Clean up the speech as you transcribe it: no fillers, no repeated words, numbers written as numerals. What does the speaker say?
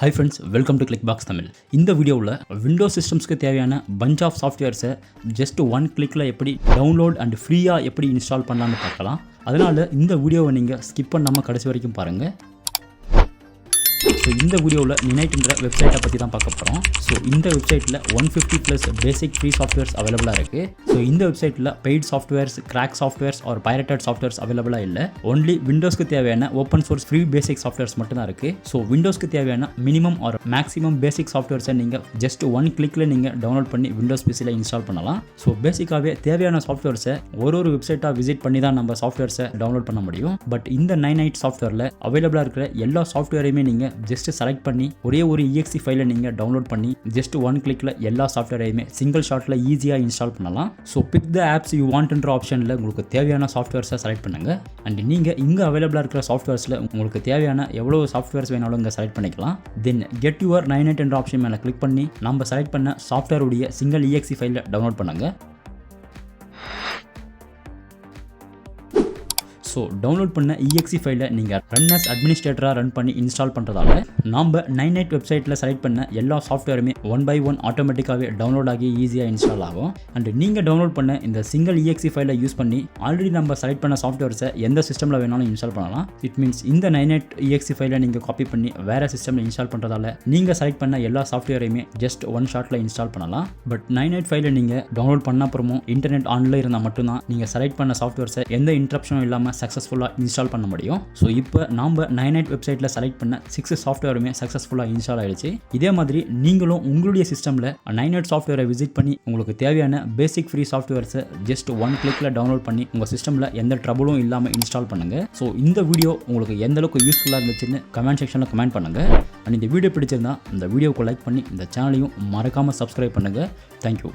Hi friends, welcome to Clickbox Tamil. இந்த வீடியோவில் Windows சிஸ்டம்ஸ்க்கு தேவையான bunch ஆஃப் சாஃப்ட்வேர்ஸை ஜஸ்ட் ஒன் கிளிக்கில் எப்படி டவுன்லோட் அண்ட் ஃப்ரீயாக எப்படி இன்ஸ்டால் பண்ணலான்னு பார்க்கலாம். அதனால் இந்த வீடியோவை நீங்கள் ஸ்கிப் பண்ணாமல் கடைசி வரைக்கும் பாருங்கள். ஸோ இந்த வீடியோவில் நினைட்டுன்ற வெப்சைட்டை பற்றி தான் பார்க்க போகிறோம். ஸோ இந்த வெப்சைட்டில் 150+ பேசிக் ஃப்ரீ சாஃப்ட்வேர்ஸ் அவைலபிளாக இருக்குது. ஸோ இந்த வெப்சைட்டில் paid softwares, crack softwares or pirated softwares அவைலபிளாக இல்லை. ஒன்லி விண்டோஸ்க்கு தேவையான open source free basic softwares மட்டும் தான் இருக்குது. ஸோ விண்டோஸ்க்கு தேவையான மினிமம் ஆர் மேக்ஸிமம் பேசிக் சாஃப்ட்வேர்ஸை நீங்கள் ஜஸ்ட் ஒன் கிளிக்கில் நீங்கள் டவுன்லோட் பண்ணி விண்டோஸ் பிசியில் இன்ஸ்டால் பண்ணலாம். ஸோ பேசிக்காகவே தேவையான சாஃப்ட்வேர்ஸை ஒரு வெப்சைட்டாக விசிட் பண்ணி தான் நம்ம சாஃப்ட்வேர்ஸை டவுன்லோட் பண்ண முடியும். பட் இந்த 9 சாஃப்ட்வேரில் அவைலபிளாக இருக்கிற எல்லா சாஃப்ட்வேரையுமே நீங்கள் ஜஸ்ட் செலக்ட் பண்ணி ஒரே ஒரு exe ஃபைலை நீங்கள் டவுன்லோட் பண்ணி ஜஸ்ட் ஒன் கிளிக்கில் எல்லா சாஃப்ட்வேரையுமே சிங்கிள் ஷாட்டில் ஈஸியாக இன்ஸ்டால் பண்ணலாம். So pick the apps you வாண்ட்ன்ற ஆப்ஷனில் உங்களுக்கு தேவையான சாஃப்ட்வேர்ஸை செலக்ட் பண்ணுங்கள். அண்ட் நீங்கள் இங்கே அவைலபிளாக இருக்கிற சாஃப்ட்வேர்ஸில் உங்களுக்கு தேவையான எவ்வளோ சாஃப்ட்வேர்ஸ் வேணாலும் இங்கே செலக்ட் பண்ணிக்கலாம். தென் கெட் யுவர் 9 என்ற ஆப்ஷன் மேலே கிளிக் பண்ணி நம்ம செலக்ட் பண்ண சாஃப்ட்வேருடைய சிங்கிள் exe ஃபைலை டவுன்லோட் பண்ணுங்கள். ஸோ டவுன்லோட் பண்ண exe ஃபைலை நீங்கள் ரன் அஸ் அட்மினிஸ்ட்ரேட்டராக ரன் பண்ணி இன்ஸ்டால் பண்ணுறதால நம்ம 9 வெப்சைட்டில் செலக்ட் பண்ண எல்லா சாஃப்ட்வேருமே ஒன் பை ஒன் ஆட்டோமேட்டிக்காகவே டவுன்லோட் ஆகி ஈஸியாக இன்ஸ்டால் ஆகும். அண்ட் நீங்கள் டவுன்லோட் பண்ண இந்த சிங்கிள் exe ஃபைலை யூஸ் பண்ணி ஆல்ரெடி நம்ம செலக்ட் பண்ண சாஃப்ட்வேர்ஸை எந்த சிஸ்டமில் வேணாலும் இன்ஸ்டால் பண்ணலாம். இட் மீன்ஸ் இந்த 9 exe ஃபைலை நீங்கள் காப்பி பண்ணி வேறு சிஸ்டமில் இன்ஸ்டால் பண்ணுறதால நீங்கள் செலக்ட் பண்ண எல்லா சாஃப்ட்வேரையுமே ஜஸ்ட் ஒன் ஷாட்டில் இன்ஸ்டால் பண்ணலாம். பட் 9 ஃபைலை நீங்கள் டவுன்லோட் பண்ண அப்புறமும் இன்டர்நெட் ஆனில் இருந்தால் மட்டும்தான் நீங்கள் செலக்ட் பண்ண சாஃப்ட்வேர்ஸை எந்த இன்ட்ரப்ஷனும் இல்லாமல் சக்ஸஸ்ஃபுல்லாக இன்ஸ்டால் பண்ண முடியும். ஸோ இப்போ நம்ம 9 வெப்சைட்டில் செலக்ட் பண்ண 6 சாஃப்ட்வேருமே சக்ஸஸ்ஃபுல்லாக இன்ஸ்டால் ஆயிடுச்சு. இதே மாதிரி நீங்களும் உங்களுடைய சிஸ்டமில் 9 சாஃப்ட்வேரை விசிட் பண்ணி உங்களுக்கு தேவையான பேசிக் ஃப்ரீ சாஃப்ட்வேர்ஸை ஜஸ்ட் ஒன் கிளிக்கில் டவுன்லோட் பண்ணி உங்கள் சிஸ்டமில் எந்த ட்ரபுளும் இல்லாமல் இன்ஸ்டால் பண்ணுங்கள். ஸோ இந்த வீடியோ உங்களுக்கு எந்த அளவுக்கு யூஸ்ஃபுல்லாக இருந்துச்சுன்னு கமெண்ட் செக்ஷனில் கமெண்ட் பண்ணுங்கள். அண்ட் இந்த வீடியோ பிடிச்சிருந்தா இந்த வீடியோவுக்கு லைக் பண்ணி இந்த சேனலையும் மறக்காமல் சப்ஸ்கிரைப் பண்ணுங்கள். தேங்க்யூ.